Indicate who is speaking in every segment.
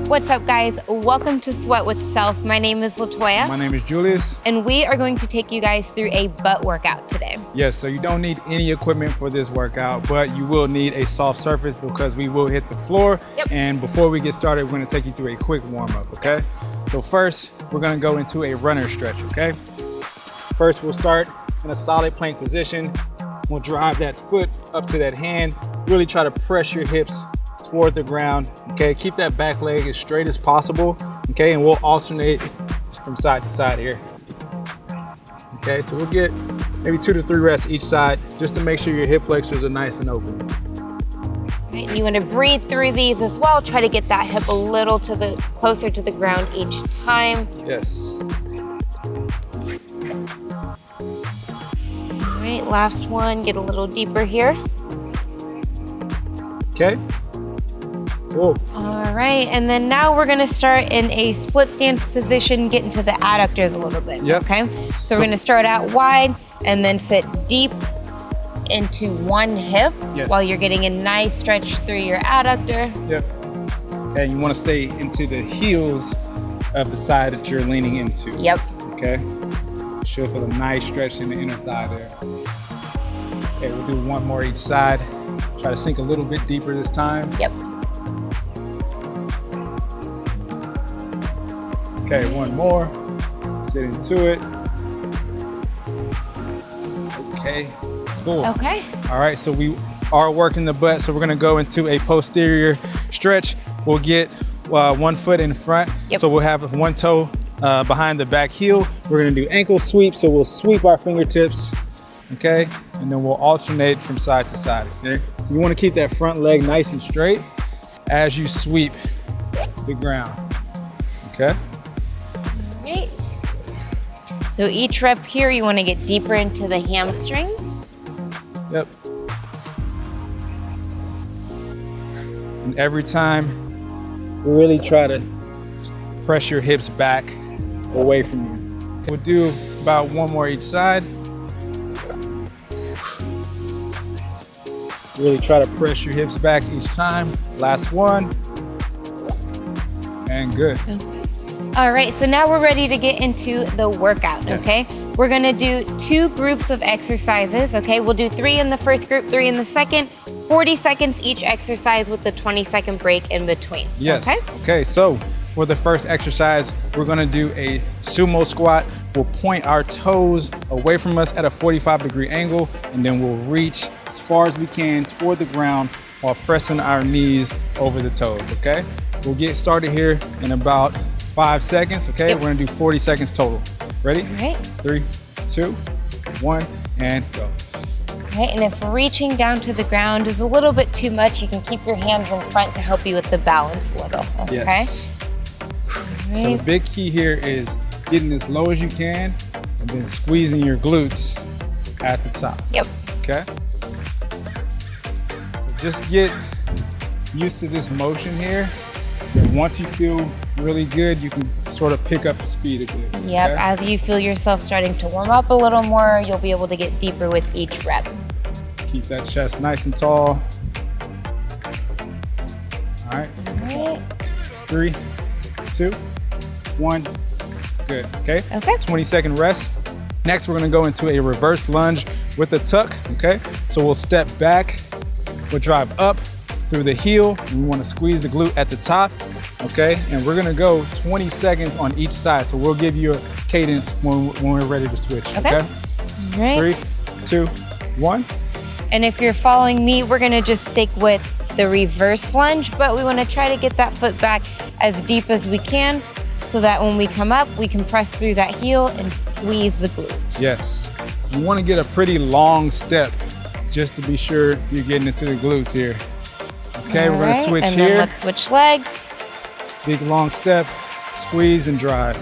Speaker 1: What's up, guys? Welcome to Sweat with Self. My name is Latoya.
Speaker 2: My name is Julius.
Speaker 1: And we are going to take you guys through a butt workout today.
Speaker 2: Yes, so you don't need any equipment for this workout, but you will need a soft surface because we will hit the floor.
Speaker 1: Yep.
Speaker 2: And before we get started, we're gonna take you through a quick warm up, okay? So first, we're gonna go into a runner stretch, okay? First, we'll start in a solid plank position. We'll drive that foot up to that hand. Really try to press your hips toward the ground, okay? Keep that back leg as straight as possible, okay? And we'll alternate from side to side here. Okay, so we'll get maybe 2 to 3 reps each side just to make sure your hip flexors are nice and open.
Speaker 1: Right, you want to breathe through these as well. Try to get that hip a little closer to the ground each time.
Speaker 2: Yes.
Speaker 1: All right, last one. Get a little deeper here.
Speaker 2: Okay. Cool.
Speaker 1: All right, and then now we're gonna start in a split stance position, get into the adductors a little bit,
Speaker 2: Yep.
Speaker 1: okay? So we're gonna start out wide and then sit deep into one hip while you're getting a nice stretch through your adductor.
Speaker 2: Yep. Okay, you wanna stay into the heels of the side that you're leaning into.
Speaker 1: Yep.
Speaker 2: Okay. Should feel a nice stretch in the inner thigh there. Okay, we'll do one more each side. Try to sink a little bit deeper this time.
Speaker 1: Yep.
Speaker 2: Okay, one more. Sit into it. Okay, cool.
Speaker 1: Okay.
Speaker 2: All right, so we are working the butt, so we're gonna go into a posterior stretch. We'll get 1 foot in front, so we'll have 1 toe behind the back heel. We're gonna do ankle sweep, so we'll sweep our fingertips, okay? And then we'll alternate from side to side, okay? So you wanna keep that front leg nice and straight as you sweep the ground, okay?
Speaker 1: Great. So each rep here, you want to get deeper into the hamstrings.
Speaker 2: Yep. And every time, really try to press your hips back away from you. We'll do about 1 more each side. Really try to press your hips back each time. Last one. And good.
Speaker 1: Okay. All right, so now we're ready to get into the workout, okay? We're gonna do 2 groups of exercises, okay? We'll do 3 in the first group, 3 in the second, 40 seconds each exercise with the 20-second break in between.
Speaker 2: Yes.
Speaker 1: Okay?
Speaker 2: Okay, so for the first exercise, we're gonna do a sumo squat. We'll point our toes away from us at a 45-degree angle, and then we'll reach as far as we can toward the ground while pressing our knees over the toes, okay? We'll get started here in about 5 seconds, okay? We're gonna do 40 seconds total. Ready?
Speaker 1: All right.
Speaker 2: 3, 2, 1, and go.
Speaker 1: All right, and if reaching down to the ground is a little bit too much, you can keep your hands in front to help you with the balance a little, okay?
Speaker 2: Yes.
Speaker 1: Right.
Speaker 2: So the big key here is getting as low as you can and then squeezing your glutes at the top.
Speaker 1: Yep.
Speaker 2: Okay? So just get used to this motion here. And once you feel really good, you can sort of pick up the speed a bit.
Speaker 1: Yep,
Speaker 2: okay?
Speaker 1: as you feel yourself starting to warm up a little more, you'll be able to get deeper with each rep.
Speaker 2: Keep that chest nice and tall. All right.
Speaker 1: All right.
Speaker 2: 3, 2, 1. Good, okay?
Speaker 1: Okay.
Speaker 2: 20-second rest. Next, we're gonna go into a reverse lunge with a tuck, okay? So we'll step back, we'll drive up through the heel, and we wanna squeeze the glute at the top, okay? And we're gonna go 20 seconds on each side, so we'll give you a cadence when we're ready to switch, okay?
Speaker 1: All right.
Speaker 2: 3, 2, 1.
Speaker 1: And if you're following me, we're gonna just stick with the reverse lunge, but we wanna try to get that foot back as deep as we can so that when we come up, we can press through that heel and squeeze the glute.
Speaker 2: Yes. So you wanna get a pretty long step just to be sure you're getting into the glutes here. Okay, we're gonna switch
Speaker 1: and
Speaker 2: here.
Speaker 1: then let's switch legs.
Speaker 2: Big long step, squeeze and drive.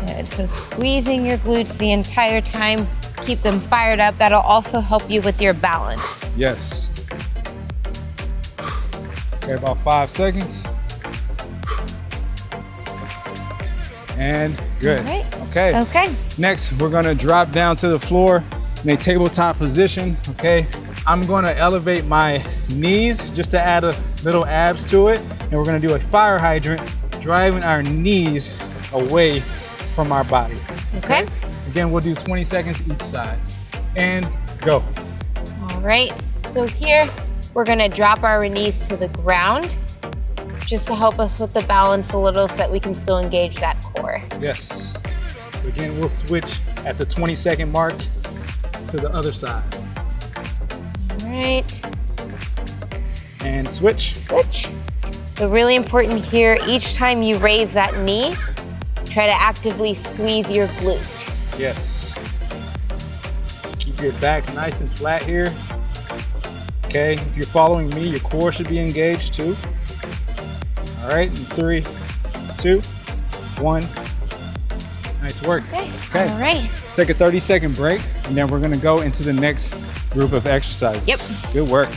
Speaker 1: Good, so squeezing your glutes the entire time, keep them fired up. That'll also help you with your balance.
Speaker 2: Yes. Okay, about 5 seconds. And good.
Speaker 1: All right.
Speaker 2: Okay.
Speaker 1: Okay.
Speaker 2: Next, we're gonna drop down to the floor in a tabletop position, okay? I'm gonna elevate my knees just to add a little abs to it. and we're gonna do a fire hydrant, driving our knees away from our body.
Speaker 1: Okay.
Speaker 2: Again, we'll do 20 seconds each side. And go.
Speaker 1: All right, so here we're gonna drop our knees to the ground just to help us with the balance a little so that we can still engage that core.
Speaker 2: Yes. So again, we'll switch at the 20-second mark to the other side.
Speaker 1: All right.
Speaker 2: And switch.
Speaker 1: Switch. So really important here, each time you raise that knee, try to actively squeeze your glute.
Speaker 2: Yes. Keep your back nice and flat here. Okay, if you're following me, your core should be engaged too. All right, in 3, 2, 1. Nice work.
Speaker 1: Okay. All right.
Speaker 2: Take a 30-second break, and then we're gonna go into the next group of exercises.
Speaker 1: Yep.
Speaker 2: Good work.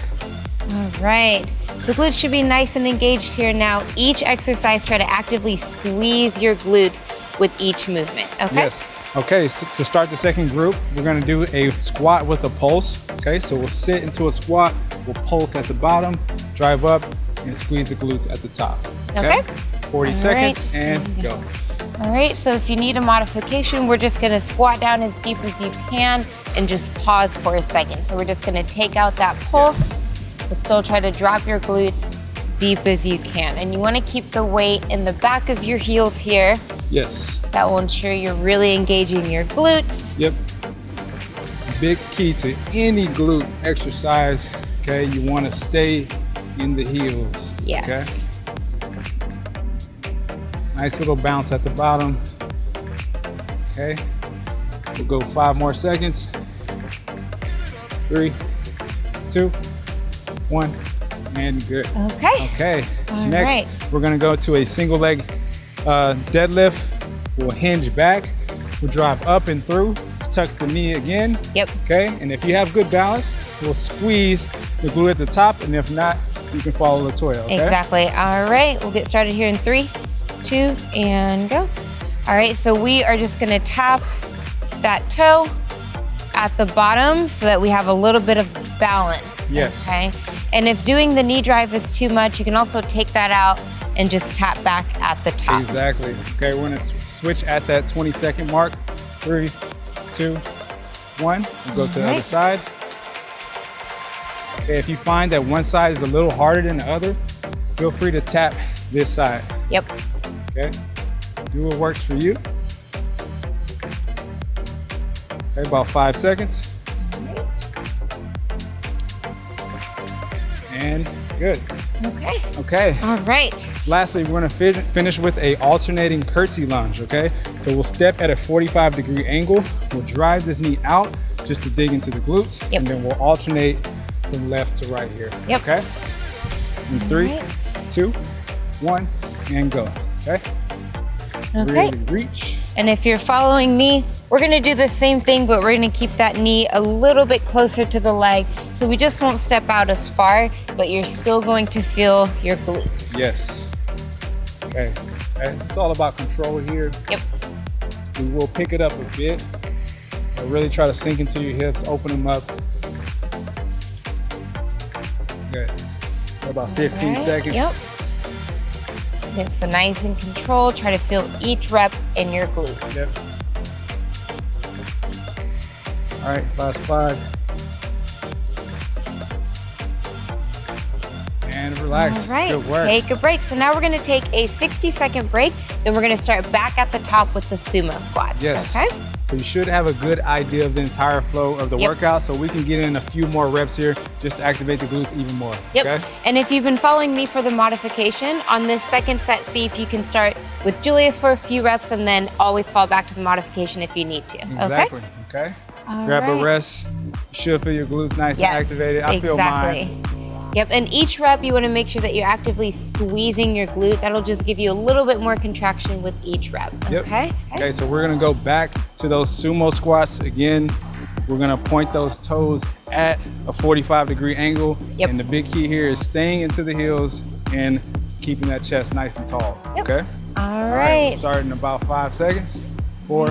Speaker 1: All right. The glutes should be nice and engaged here now. Each exercise, try to actively squeeze your glutes with each movement, okay?
Speaker 2: Yes. Okay, so to start the second group, we're gonna do a squat with a pulse. Okay, so we'll sit into a squat, we'll pulse at the bottom, drive up, and squeeze the glutes at the top.
Speaker 1: Okay.
Speaker 2: 40 seconds, and go.
Speaker 1: All right, so if you need a modification, we're just gonna squat down as deep as you can and just pause for a second. So we're just gonna take out that pulse, but still try to drop your glutes deep as you can. And you wanna keep the weight in the back of your heels here.
Speaker 2: Yes.
Speaker 1: That will ensure you're really engaging your glutes.
Speaker 2: Yep. Big key to any glute exercise, okay? You wanna stay in the heels.
Speaker 1: Yes.
Speaker 2: Okay? Nice little bounce at the bottom. Okay. We'll go 5 more seconds. 3, 2, 1, and good.
Speaker 1: Okay.
Speaker 2: Okay.
Speaker 1: All
Speaker 2: Next,
Speaker 1: right.
Speaker 2: we're gonna go to a single leg deadlift. We'll hinge back. We'll drop up and through. Tuck the knee again.
Speaker 1: Yep.
Speaker 2: Okay. And if you have good balance, we'll squeeze the glute at the top. And if not, you can follow Latoya. Okay?
Speaker 1: Exactly. All right. We'll get started here in 3, 2, and go. All right. So we are just gonna tap that toe at the bottom so that we have a little bit of balance.
Speaker 2: Yes.
Speaker 1: Okay. And if doing the knee drive is too much, you can also take that out and just tap back at the top.
Speaker 2: Exactly. Okay, we're gonna switch at that 20-second mark. 3, 2, 1. We'll go to the other side. Okay, if you find that one side is a little harder than the other, feel free to tap this side.
Speaker 1: Yep.
Speaker 2: Okay, do what works for you. Okay, about 5 seconds. And good.
Speaker 1: Okay.
Speaker 2: Okay.
Speaker 1: All right.
Speaker 2: Lastly, we're gonna finish with a alternating curtsy lunge, okay? So we'll step at a 45-degree angle. We'll drive this knee out just to dig into the glutes.
Speaker 1: Yep.
Speaker 2: And then we'll alternate from left to right here.
Speaker 1: Yep.
Speaker 2: Okay? In 3, 2, 1, and go. Okay?
Speaker 1: Okay.
Speaker 2: Really reach.
Speaker 1: And if you're following me, we're gonna do the same thing, but we're gonna keep that knee a little bit closer to the leg. So we just won't step out as far, but you're still going to feel your glutes.
Speaker 2: Yes. Okay. It's all about control here.
Speaker 1: Yep.
Speaker 2: We will pick it up a bit. But really try to sink into your hips, open them up. Good. About 15 seconds.
Speaker 1: Yep. Get so nice and controlled. Try to feel each rep in your glutes.
Speaker 2: Yep. All right, last 5. And relax.
Speaker 1: All right,
Speaker 2: Good work.
Speaker 1: take a break. So now we're gonna take a 60-second break. Then we're gonna start back at the top with the sumo squat.
Speaker 2: Yes.
Speaker 1: Okay.
Speaker 2: So you should have a good idea of the entire flow of the workout, so we can get in a few more reps here just to activate the glutes even more.
Speaker 1: Yep.
Speaker 2: Okay?
Speaker 1: And if you've been following me for the modification, on this second set, see if you can start with Julius for a few reps and then always fall back to the modification if you need to.
Speaker 2: Exactly. Okay.
Speaker 1: All
Speaker 2: Grab a
Speaker 1: right.
Speaker 2: rest. You should feel your glutes nice
Speaker 1: Yes,
Speaker 2: and activated. I feel mine.
Speaker 1: Yep, and each rep you want to make sure that you're actively squeezing your glute. That'll just give you a little bit more contraction with each rep,
Speaker 2: Yep.
Speaker 1: okay?
Speaker 2: Okay, so we're gonna go back to those sumo squats again. We're gonna point those toes at a 45-degree angle.
Speaker 1: Yep.
Speaker 2: And the big key here is staying into the heels and just keeping that chest nice and tall.
Speaker 1: Yep.
Speaker 2: Okay?
Speaker 1: All
Speaker 2: We'll
Speaker 1: right.
Speaker 2: start in about 5 seconds. 4,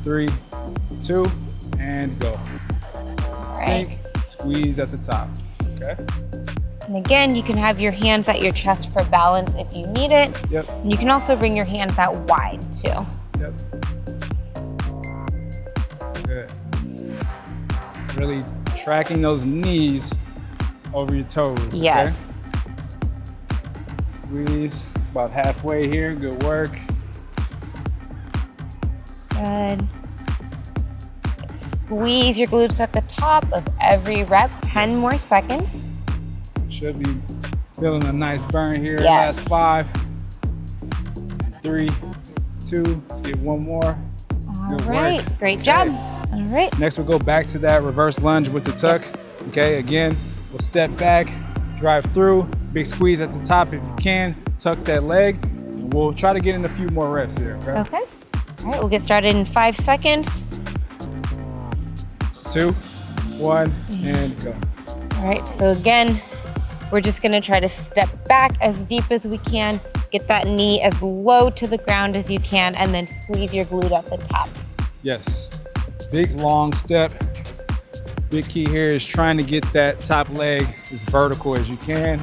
Speaker 2: 3, 2, and go.
Speaker 1: All right.
Speaker 2: Sink, squeeze at the top. Okay.
Speaker 1: And again, you can have your hands at your chest for balance if you need it.
Speaker 2: Yep.
Speaker 1: And you can also bring your hands out wide too.
Speaker 2: Yep. Good. Really tracking those knees over your toes. Okay?
Speaker 1: Yes.
Speaker 2: Squeeze about halfway here. Good work.
Speaker 1: Good. Squeeze your glutes at the top of every rep. 10 more seconds.
Speaker 2: Should be feeling a nice burn here.
Speaker 1: Yes.
Speaker 2: Last 5, 3, 2. Let's get one more.
Speaker 1: All
Speaker 2: Good
Speaker 1: right.
Speaker 2: work.
Speaker 1: Great job. All right.
Speaker 2: Next, we'll go back to that reverse lunge with the tuck. Okay, again, we'll step back, drive through, big squeeze at the top if you can, tuck that leg, and we'll try to get in a few more reps here, okay?
Speaker 1: Okay. All right, we'll get started in 5 seconds.
Speaker 2: 2, 1, and go.
Speaker 1: All right, so again, we're just gonna try to step back as deep as we can, get that knee as low to the ground as you can, and then squeeze your glute at the top.
Speaker 2: Yes, big long step. Big key here is trying to get that top leg as vertical as you can.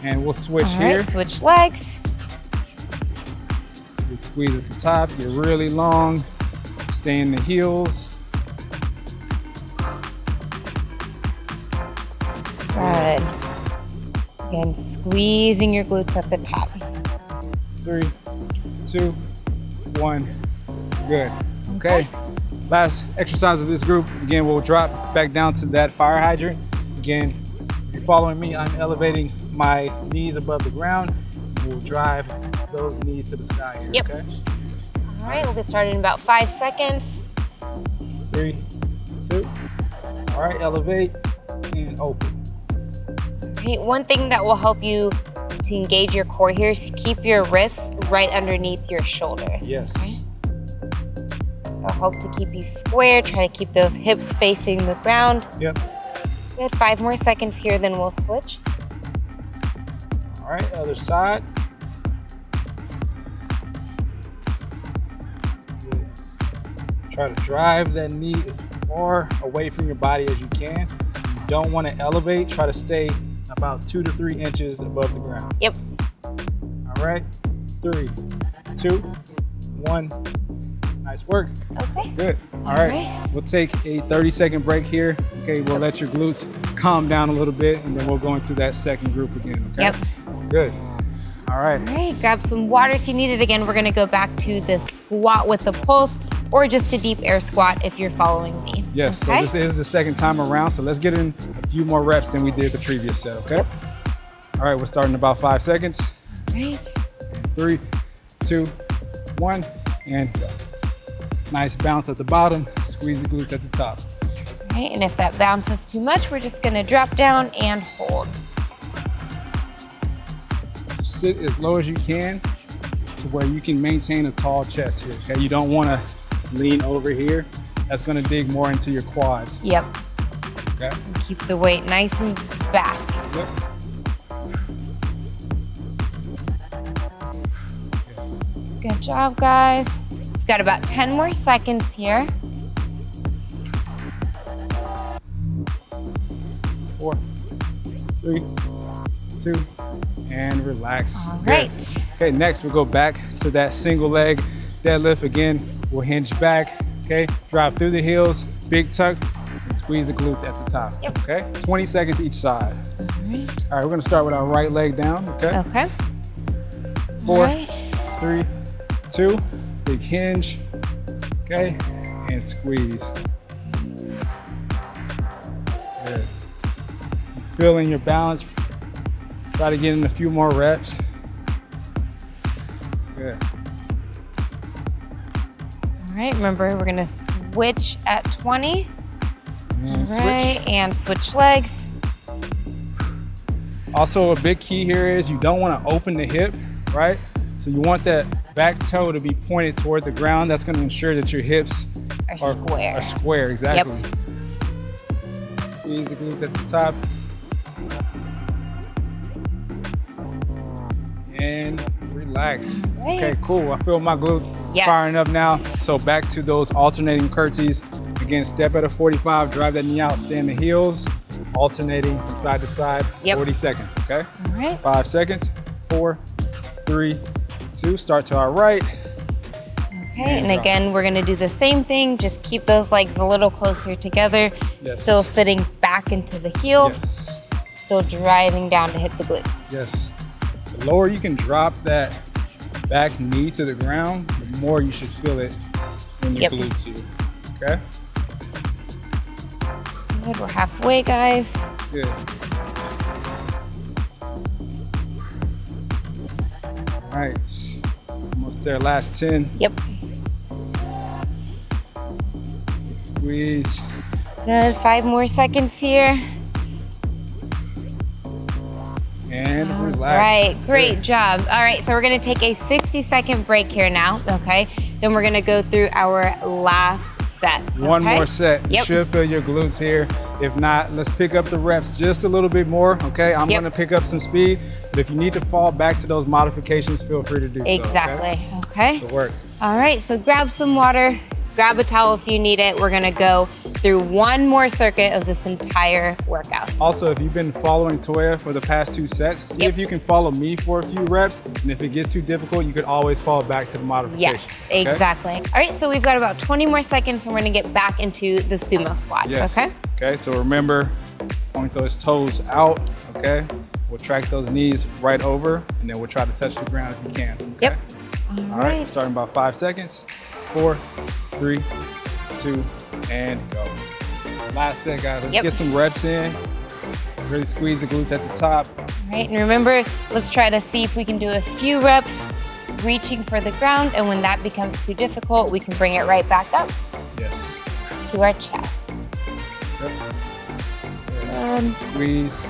Speaker 2: And we'll switch
Speaker 1: All right,
Speaker 2: here.
Speaker 1: switch legs.
Speaker 2: Big squeeze at the top, get really long, stay in the heels.
Speaker 1: Good. Again, squeezing your glutes at the top.
Speaker 2: 3, 2, 1, good. Okay, last exercise of this group. Again, we'll drop back down to that fire hydrant. Again, if you're following me, I'm elevating my knees above the ground. We'll drive those knees to the sky here,
Speaker 1: Yep.
Speaker 2: okay?
Speaker 1: All right, we'll get started in about 5 seconds.
Speaker 2: 3, 2, all right, elevate and open.
Speaker 1: Okay, one thing that will help you to engage your core here is keep your wrists right underneath your shoulders.
Speaker 2: Yes.
Speaker 1: It'll help to keep you square. Try to keep those hips facing the ground.
Speaker 2: Yep.
Speaker 1: Good. 5 more seconds here, then we'll switch.
Speaker 2: All right, other side. Good. Try to drive that knee as far away from your body as you can. You don't want to elevate. Try to stay about 2 to 3 inches above the ground.
Speaker 1: Yep.
Speaker 2: All right, 3, 2, 1. Nice work.
Speaker 1: Okay.
Speaker 2: Good. All right. We'll take a 30-second break here. Okay, we'll let your glutes calm down a little bit, and then we'll go into that second group again, okay?
Speaker 1: Yep.
Speaker 2: Good. All right.
Speaker 1: All right, grab some water if you need it. Again, we're gonna go back to the squat with the pulse, or just a deep air squat if you're following me.
Speaker 2: Yes,
Speaker 1: Okay?
Speaker 2: so this is the second time around, so let's get in a few more reps than we did the previous set, okay?
Speaker 1: Yep.
Speaker 2: All right, we'll start in about 5 seconds.
Speaker 1: All right.
Speaker 2: 3, 2, 1, and go. Nice bounce at the bottom, squeeze the glutes at the top.
Speaker 1: All right, and if that bounces too much, we're just gonna drop down and hold.
Speaker 2: Sit as low as you can to where you can maintain a tall chest here, okay? You don't wanna lean over here. That's gonna dig more into your quads,
Speaker 1: Yep.
Speaker 2: okay?
Speaker 1: And keep the weight nice and back.
Speaker 2: Yep.
Speaker 1: Good job, guys. We've got about 10 more seconds here.
Speaker 2: 4, 3, 2, and relax.
Speaker 1: All
Speaker 2: Good.
Speaker 1: right.
Speaker 2: Okay, next we'll go back to that single leg deadlift. Again, we'll hinge back, okay? Drive through the heels, big tuck, and squeeze the glutes at the top,
Speaker 1: Yep.
Speaker 2: okay? 20 seconds each side.
Speaker 1: All right.
Speaker 2: All right, we're gonna start with our right leg down, okay?
Speaker 1: Okay.
Speaker 2: 4,
Speaker 1: All right.
Speaker 2: 3, 2, big hinge, okay? And squeeze. Good. You feeling your balance. Try to get in a few more reps. Good.
Speaker 1: All right, remember we're gonna switch at 20.
Speaker 2: And
Speaker 1: All right,
Speaker 2: switch.
Speaker 1: and switch legs.
Speaker 2: Also, a big key here is you don't want to open the hip, right? So you want that back toe to be pointed toward the ground. That's going to ensure that your hips
Speaker 1: Are square.
Speaker 2: Are square, exactly. Squeeze the glutes at the top. And relax.
Speaker 1: Right.
Speaker 2: Okay, cool. I feel my glutes
Speaker 1: Yes.
Speaker 2: firing up now. So back to those alternating curtsies. Again, step at a 45, drive that knee out, stay in the heels. alternating from side to side, 40 seconds, okay?
Speaker 1: All right.
Speaker 2: 5 seconds, 4, 3, 2, start to our right.
Speaker 1: Okay, and again, we're gonna do the same thing, just keep those legs a little closer together, still sitting back into the heel, still driving down to hit the glutes.
Speaker 2: Yes. The lower you can drop that back knee to the ground, the more you should feel it in your glutes here, okay?
Speaker 1: Good, we're halfway, guys.
Speaker 2: Good. All right, almost there, last 10.
Speaker 1: Yep.
Speaker 2: Squeeze.
Speaker 1: Good, 5 more seconds here.
Speaker 2: And relax.
Speaker 1: Right, great job. All right, so we're gonna take a 60-second break here now, okay? Then we're gonna go through our last set.
Speaker 2: One more set. You should feel your glutes here. If not, let's pick up the reps just a little bit more, okay? I'm gonna pick up some speed, but if you need to fall back to those modifications, feel free to do so.
Speaker 1: Exactly, okay?
Speaker 2: It'll work.
Speaker 1: All right, so grab some water, grab a towel if you need it. We're gonna go through one more circuit of this entire workout.
Speaker 2: Also, if you've been following Toya for the past 2 sets, see if you can follow me for a few reps. And if it gets too difficult, you could always fall back to the modification.
Speaker 1: Yes, exactly. All right, so we've got about 20 more seconds and we're gonna get back into the sumo squats, okay?
Speaker 2: Okay, so remember, point those toes out, okay? We'll track those knees right over, and then we'll try to touch the ground if you can, okay? All right, starting about 5 seconds. 4, 3, 2, and go. Last set, guys. Let's get some reps in. Really squeeze the glutes at the top.
Speaker 1: All right, and remember, let's try to see if we can do a few reps reaching for the ground, and when that becomes too difficult, we can bring it right back up.
Speaker 2: Yes.
Speaker 1: To our chest.
Speaker 2: Good. Squeeze.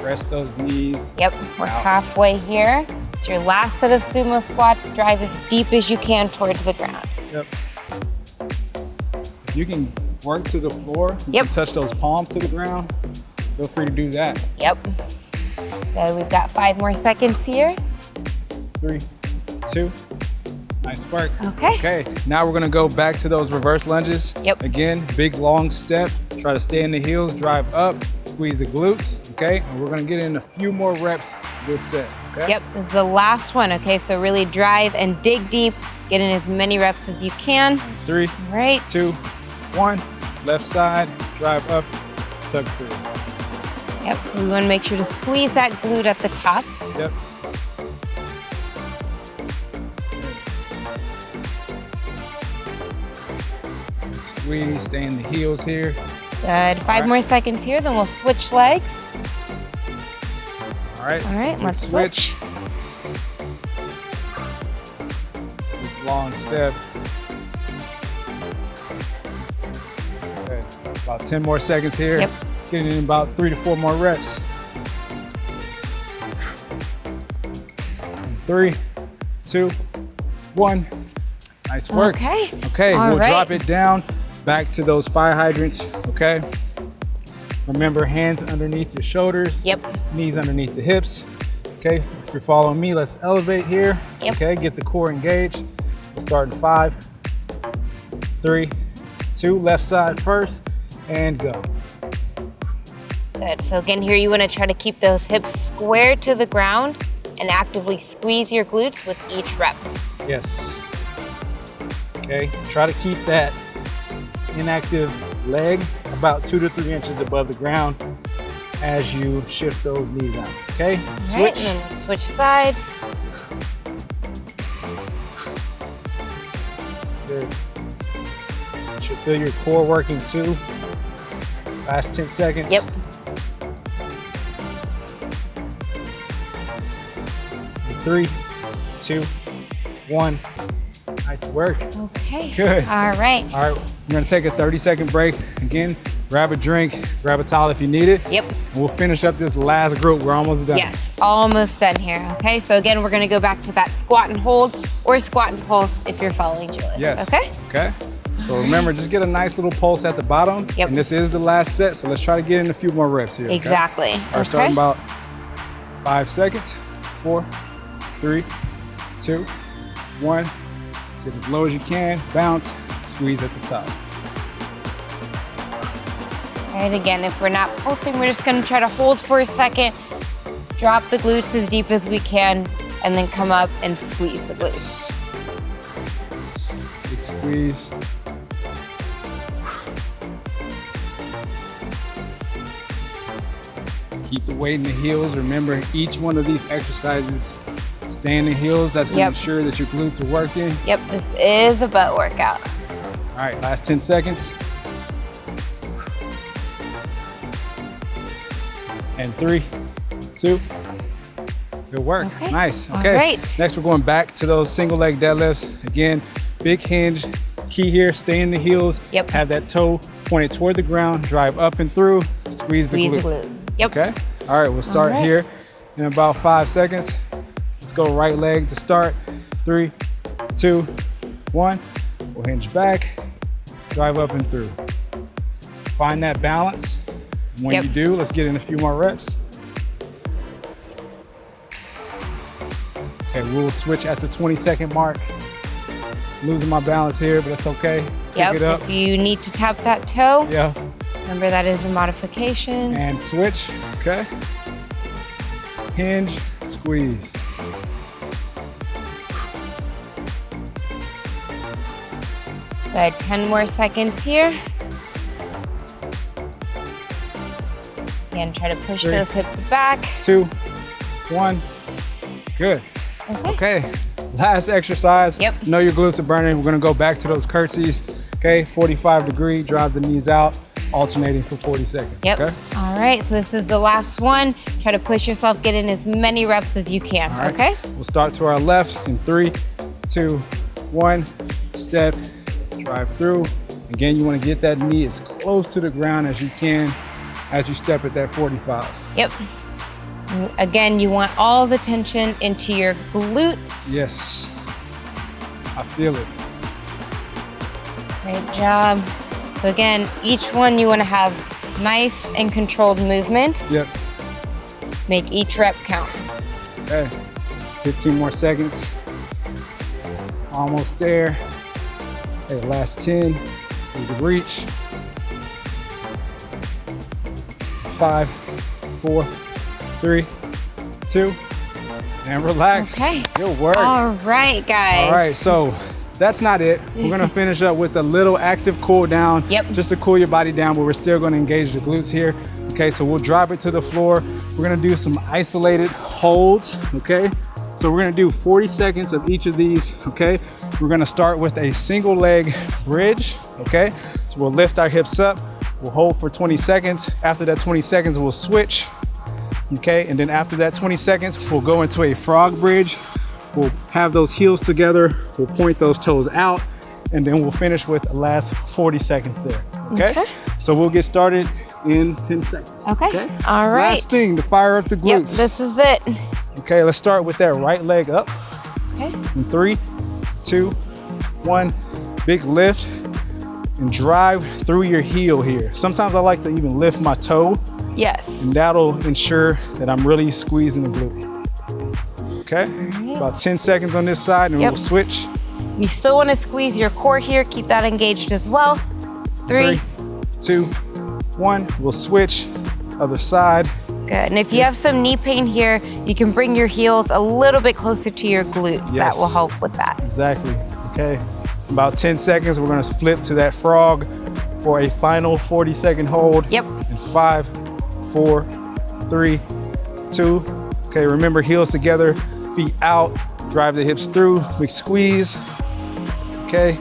Speaker 2: Rest those knees.
Speaker 1: Yep, we're halfway here. It's your last set of sumo squats. Drive as deep as you can towards the ground.
Speaker 2: Yep. If you can work to the floor, you can touch those palms to the ground, feel free to do that.
Speaker 1: Yep. Good, we've got 5 more seconds here.
Speaker 2: 3, 2, nice work.
Speaker 1: Okay.
Speaker 2: Okay, now we're gonna go back to those reverse lunges.
Speaker 1: Yep.
Speaker 2: Again, big long step, try to stay in the heels, drive up, squeeze the glutes, okay? And we're gonna get in a few more reps this set, okay?
Speaker 1: Yep, this is the last one, okay? So really drive and dig deep, get in as many reps as you can.
Speaker 2: 3, 2, 1, left side, drive up, tuck through.
Speaker 1: Yep, so we wanna make sure to squeeze that glute at the top.
Speaker 2: Yep. Squeeze, stay in the heels here.
Speaker 1: Good, 5 more seconds here, then we'll switch legs.
Speaker 2: All right.
Speaker 1: All right, let's switch.
Speaker 2: Long step. Okay, about 10 more seconds here.
Speaker 1: Yep.
Speaker 2: Let's get in about 3 to 4 more reps. 3, 2, 1. Nice work.
Speaker 1: Okay.
Speaker 2: Okay, we'll drop it down back to those fire hydrants, okay? Remember, hands underneath your shoulders.
Speaker 1: Yep.
Speaker 2: Knees underneath the hips. Okay, if you're following me, let's elevate here.
Speaker 1: Yep.
Speaker 2: Okay, get the core engaged. We'll start in 5, 3, 2, left side first, and go.
Speaker 1: Good, so again here you wanna try to keep those hips square to the ground and actively squeeze your glutes with each rep.
Speaker 2: Yes. Okay, try to keep that inactive leg about 2 to 3 inches above the ground as you shift those knees out, okay? Switch.
Speaker 1: Right, and then we'll switch sides.
Speaker 2: Good. You should feel your core working too. Last 10 seconds.
Speaker 1: Yep.
Speaker 2: 3, 2, 1. Nice work.
Speaker 1: Okay.
Speaker 2: Good.
Speaker 1: All right.
Speaker 2: All right, we're gonna take a 30-second break. Again, grab a drink, grab a towel if you need it.
Speaker 1: Yep.
Speaker 2: And we'll finish up this last group. We're almost done.
Speaker 1: Yes, almost done here. Okay, so again, we're gonna go back to that squat and hold or squat and pulse if you're following Julius.
Speaker 2: Yes.
Speaker 1: Okay?
Speaker 2: Okay. So remember, just get a nice little pulse at the bottom.
Speaker 1: Yep.
Speaker 2: And this is the last set, so let's try to get in a few more reps here. Okay?
Speaker 1: Exactly.
Speaker 2: All right, starting about 5 seconds. 4, 3, 2, 1. Sit as low as you can, bounce, squeeze at the top.
Speaker 1: And again, if we're not pulsing, we're just gonna try to hold for a second, drop the glutes as deep as we can, and then come up and squeeze the glutes.
Speaker 2: Big squeeze. Keep the weight in the heels. Remember, each one of these exercises, stay in the heels. That's gonna ensure that your glutes are working.
Speaker 1: Yep, this is a butt workout.
Speaker 2: All right, last 10 seconds. And 3, 2, good work. Okay. Nice. Okay.
Speaker 1: All right.
Speaker 2: Next, we're going back to those single leg deadlifts. Again, big hinge. Key here, stay in the heels.
Speaker 1: Yep.
Speaker 2: Have that toe pointed toward the ground, drive up and through, squeeze the glute.
Speaker 1: Yep.
Speaker 2: Okay. All right, we'll start here in about 5 seconds. Let's go right leg to start. 3, 2, 1. We'll hinge back, drive up and through. Find that balance. When you do, let's get in a few more reps. Okay, we'll switch at the 20-second mark. Losing my balance here, but it's okay. Pick it up.
Speaker 1: If you need to tap that toe,
Speaker 2: yeah.
Speaker 1: Remember that is a modification.
Speaker 2: And switch, okay. Hinge, squeeze.
Speaker 1: Good, 10 more seconds here. Again, try to push
Speaker 2: 3,
Speaker 1: those hips back.
Speaker 2: 2, 1, good. Okay, last exercise.
Speaker 1: Yep.
Speaker 2: Know your glutes are burning. We're gonna go back to those curtsies. Okay, 45-degree, drive the knees out, alternating for 40 seconds.
Speaker 1: Yep.
Speaker 2: Okay?
Speaker 1: All right, so this is the last one. Try to push yourself, get in as many reps as you can,
Speaker 2: All right.
Speaker 1: okay?
Speaker 2: We'll start to our left in 3, 2, 1. Step, drive through. Again, you want to get that knee as close to the ground as you can as you step at that 45.
Speaker 1: Yep. Again, you want all the tension into your glutes.
Speaker 2: Yes, I feel it.
Speaker 1: Great job. So again, each one you want to have nice and controlled movements.
Speaker 2: Yep.
Speaker 1: Make each rep count.
Speaker 2: Okay, 15 more seconds. Almost there. Okay, last 10, we can reach. 5, 4, 3, 2, and relax.
Speaker 1: Okay.
Speaker 2: Good work.
Speaker 1: All right, guys.
Speaker 2: All right, so that's not it. We're gonna finish up with a little active cool down.
Speaker 1: Yep.
Speaker 2: Just to cool your body down, but we're still gonna engage the glutes here. Okay, so we'll drop it to the floor. We're gonna do some isolated holds, okay? So we're gonna do 40 seconds of each of these, okay? We're gonna start with a single leg bridge, okay? So we'll lift our hips up, we'll hold for 20 seconds. After that 20 seconds, we'll switch, okay? And then after that 20 seconds, we'll go into a frog bridge. We'll have those heels together, we'll point those toes out, and then we'll finish with the last 40 seconds there, okay? So we'll get started in 10 seconds.
Speaker 1: Okay. All right.
Speaker 2: Last thing to fire up the glutes.
Speaker 1: Yep, this is it.
Speaker 2: Okay, let's start with that right leg up.
Speaker 1: Okay.
Speaker 2: In 3, 2, 1, big lift and drive through your heel here. Sometimes I like to even lift my toe.
Speaker 1: Yes.
Speaker 2: And that'll ensure that I'm really squeezing the glute. Okay, about 10 seconds on this side and we'll switch.
Speaker 1: You still want to squeeze your core here, keep that engaged as well. 3,
Speaker 2: 2, 1, we'll switch, other side.
Speaker 1: Good, and if you have some knee pain here, you can bring your heels a little bit closer to your glutes. That will help with that.
Speaker 2: Exactly, okay. About 10 seconds, we're gonna flip to that frog for a final 40-second hold.
Speaker 1: Yep.
Speaker 2: In 5, 4, 3, 2. Okay, remember heels together, feet out, drive the hips through, big squeeze. Okay.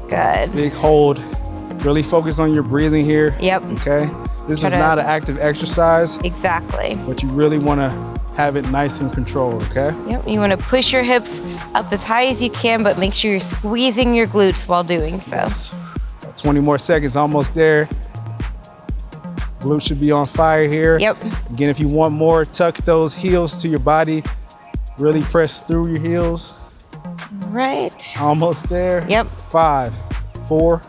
Speaker 1: Good.
Speaker 2: Big hold. Really focus on your breathing here.
Speaker 1: Yep.
Speaker 2: Okay. This is not an active exercise.
Speaker 1: Exactly.
Speaker 2: But you really want to have it nice and controlled, okay?
Speaker 1: Yep, you want to push your hips up as high as you can, but make sure you're squeezing your glutes while doing so.
Speaker 2: Yes. 20 more seconds, almost there. Glutes should be on fire here.
Speaker 1: Yep.
Speaker 2: Again, if you want more, tuck those heels to your body. Really press through your heels.
Speaker 1: Right.
Speaker 2: Almost there.
Speaker 1: Yep.
Speaker 2: 5, 4,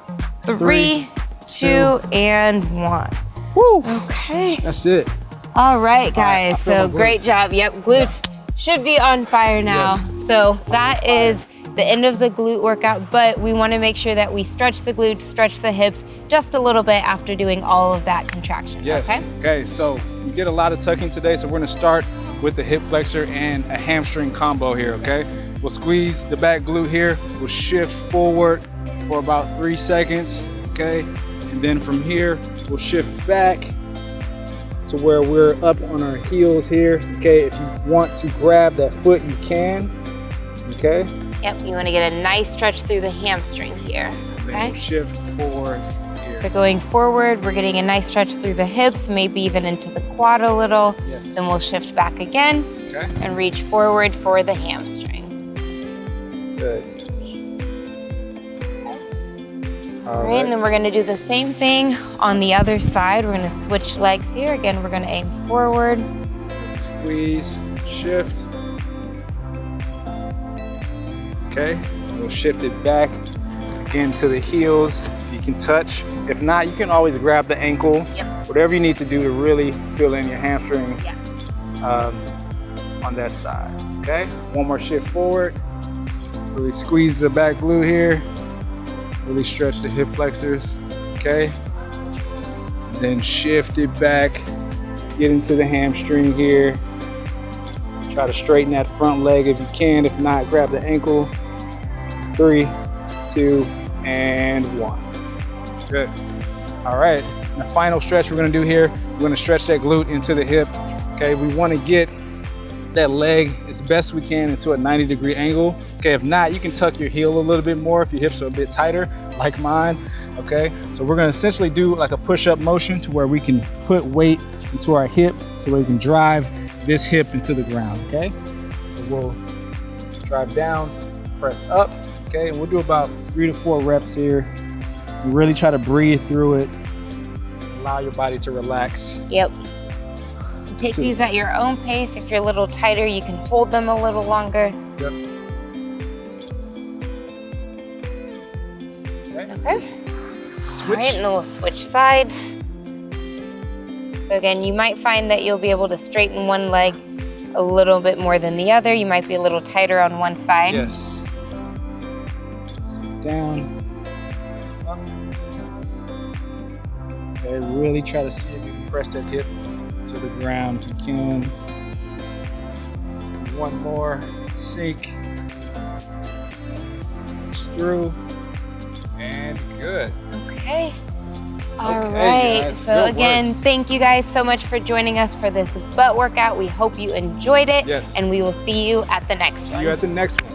Speaker 1: 3, 2, and 1.
Speaker 2: Woo.
Speaker 1: Okay.
Speaker 2: That's it.
Speaker 1: All right, guys.
Speaker 2: I feel
Speaker 1: So
Speaker 2: my
Speaker 1: great
Speaker 2: glutes.
Speaker 1: job. Yep, glutes should be on fire now.
Speaker 2: Yes.
Speaker 1: So that is the end of the glute workout, but we want to make sure that we stretch the glutes, stretch the hips just a little bit after doing all of that contraction.
Speaker 2: Yes. Okay, so we did a lot of tucking today, so we're gonna start with the hip flexor and a hamstring combo here, okay? We'll squeeze the back glute here, we'll shift forward for about 3 seconds, okay? And then from here, we'll shift back to where we're up on our heels here, okay? If you want to grab that foot, you can, okay?
Speaker 1: Yep, you want to get a nice stretch through the hamstring here,
Speaker 2: Then
Speaker 1: okay?
Speaker 2: we'll shift forward here.
Speaker 1: So going forward, we're getting a nice stretch through the hips, maybe even into the quad a little.
Speaker 2: Yes.
Speaker 1: Then we'll shift back again
Speaker 2: Okay.
Speaker 1: and reach forward for the hamstring.
Speaker 2: Good.
Speaker 1: All right, and then we're gonna do the same thing on the other side. We're gonna switch legs here. Again, we're gonna aim forward.
Speaker 2: Squeeze, shift. Okay, we'll shift it back again to the heels if you can touch. If not, you can always grab the ankle.
Speaker 1: Yep.
Speaker 2: Whatever you need to do to really fill in your hamstring
Speaker 1: Yes.
Speaker 2: on that side. Okay, one more shift forward. Really squeeze the back glute here. Really stretch the hip flexors. Okay, then shift it back. Get into the hamstring here. Try to straighten that front leg if you can. If not, grab the ankle. 3, 2, and 1. Good. All right, and the final stretch we're gonna do here, we're gonna stretch that glute into the hip. Okay, we wanna get that leg as best we can into a 90-degree angle. Okay, if not, you can tuck your heel a little bit more if your hips are a bit tighter, like mine, okay? So we're gonna essentially do like a push-up motion to where we can put weight into our hip so we can drive this hip into the ground, okay? So we'll drive down, press up, okay? And we'll do about 3 to 4 reps here. And really try to breathe through it. Allow your body to relax.
Speaker 1: Yep. Take these at your own pace. If you're a little tighter, you can hold them a little longer.
Speaker 2: Yep.
Speaker 1: Okay.
Speaker 2: Switch.
Speaker 1: All right, and then we'll switch sides. So again, you might find that you'll be able to straighten one leg a little bit more than the other. You might be a little tighter on one side.
Speaker 2: Yes. Sit down. Up. Okay, really try to see if you can press that hip to the ground if you can. Let's do one more. Sink. Push through. And good.
Speaker 1: Okay. All
Speaker 2: Okay,
Speaker 1: right.
Speaker 2: guys,
Speaker 1: So
Speaker 2: good
Speaker 1: again,
Speaker 2: work.
Speaker 1: thank you guys so much for joining us for this butt workout. We hope you enjoyed it.
Speaker 2: Yes.
Speaker 1: And we will see you at the next
Speaker 2: See
Speaker 1: one.
Speaker 2: you at the next one.